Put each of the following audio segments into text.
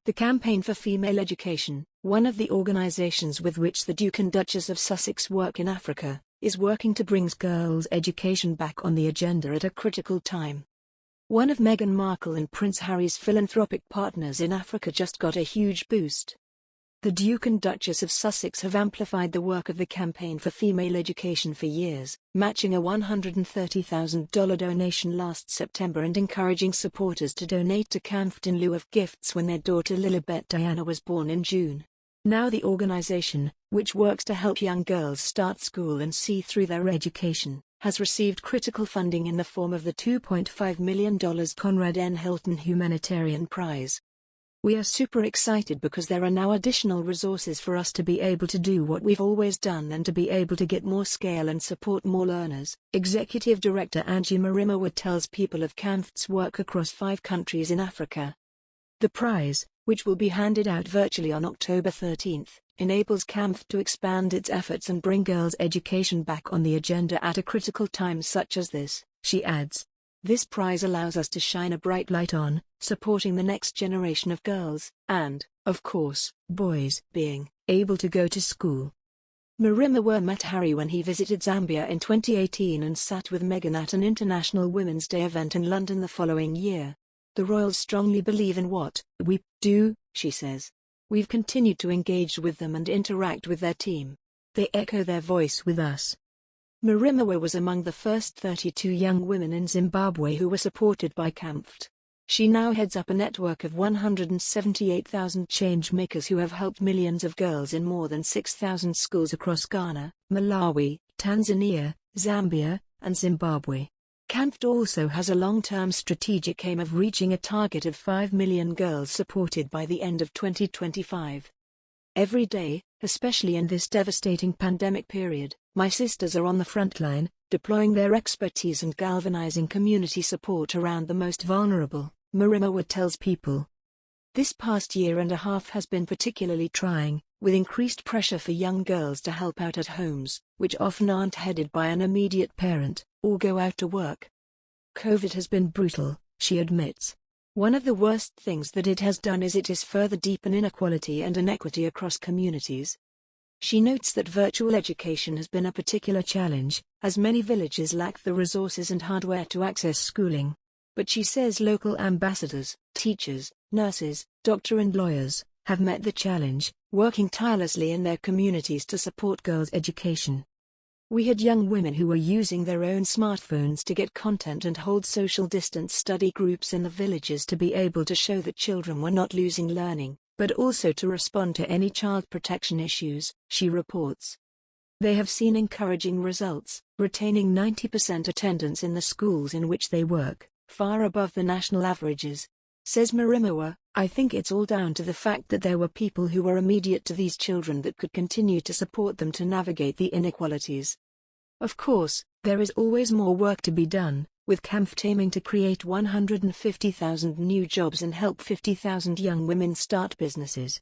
The Campaign for Female Education, one of the organizations with which the Duke and Duchess of Sussex work in Africa, is working to bring girls' education back on the agenda at a critical time. One of Meghan Markle and Prince Harry's philanthropic partners in Africa just got a huge boost. The Duke and Duchess of Sussex have amplified the work of the Campaign for Female Education for years, matching a $130,000 donation last September and encouraging supporters to donate to CAMFT in lieu of gifts when their daughter Lilibet Diana was born in June. Now the organization, which works to help young girls start school and see through their education, has received critical funding in the form of the $2.5 million Conrad N. Hilton Humanitarian Prize. We are super excited because there are now additional resources for us to be able to do what we've always done and to be able to get more scale and support more learners. Executive Director Angie Marimowa tells people of CAMFT's work across 5 countries in Africa. The prize, which will be handed out virtually on October 13, enables CAMFT to expand its efforts and bring girls' education back on the agenda at a critical time such as this, she adds. This prize allows us to shine a bright light on, supporting the next generation of girls, and, of course, boys, being able to go to school. Marimowa met Harry when he visited Zambia in 2018 and sat with Meghan at an International Women's Day event in London the following year. The royals strongly believe in what we do, she says. We've continued to engage with them and interact with their team. They echo their voice with us. Marimowa was among the first 32 young women in Zimbabwe who were supported by CAMFT. She now heads up a network of 178,000 change-makers who have helped millions of girls in more than 6,000 schools across Ghana, Malawi, Tanzania, Zambia, and Zimbabwe. CAMFT also has a long-term strategic aim of reaching a target of 5 million girls supported by the end of 2025. Every day, especially in this devastating pandemic period, my sisters are on the front line, deploying their expertise and galvanizing community support around the most vulnerable, Marimowa tells people. This past year and a half has been particularly trying, with increased pressure for young girls to help out at homes, which often aren't headed by an immediate parent, or go out to work. COVID has been brutal, she admits. One of the worst things that it has done is it has further deepened inequality and inequity across communities. She notes that virtual education has been a particular challenge, as many villages lack the resources and hardware to access schooling. But she says local ambassadors, teachers, nurses, doctors and lawyers, have met the challenge, working tirelessly in their communities to support girls' education. We had young women who were using their own smartphones to get content and hold social distance study groups in the villages to be able to show that children were not losing learning, but also to respond to any child protection issues, she reports. They have seen encouraging results, retaining 90% attendance in the schools in which they work, far above the national averages. Says Marimowa, I think it's all down to the fact that there were people who were immediate to these children that could continue to support them to navigate the inequalities. Of course, there is always more work to be done, with CAMFT aiming to create 150,000 new jobs and help 50,000 young women start businesses.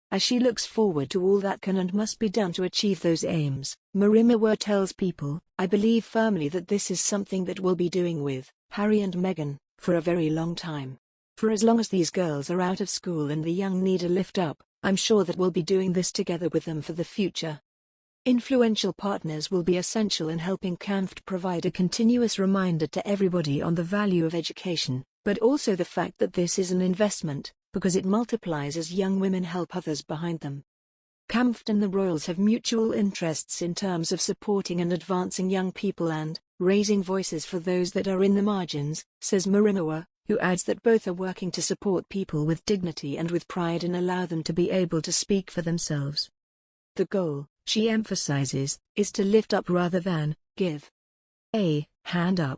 As she looks forward to all that can and must be done to achieve those aims, Marimowa tells people, I believe firmly that this is something that we'll be doing with Harry and Meghan for a very long time. For as long as these girls are out of school and the young need a lift up, I'm sure that we'll be doing this together with them for the future. Influential partners will be essential in helping CAMFT provide a continuous reminder to everybody on the value of education, but also the fact that this is an investment, because it multiplies as young women help others behind them. CAMFT and the royals have mutual interests in terms of supporting and advancing young people and raising voices for those that are in the margins, says Marimowa, who adds that both are working to support people with dignity and with pride and allow them to be able to speak for themselves. The goal, she emphasizes, is to lift up rather than give a hand up.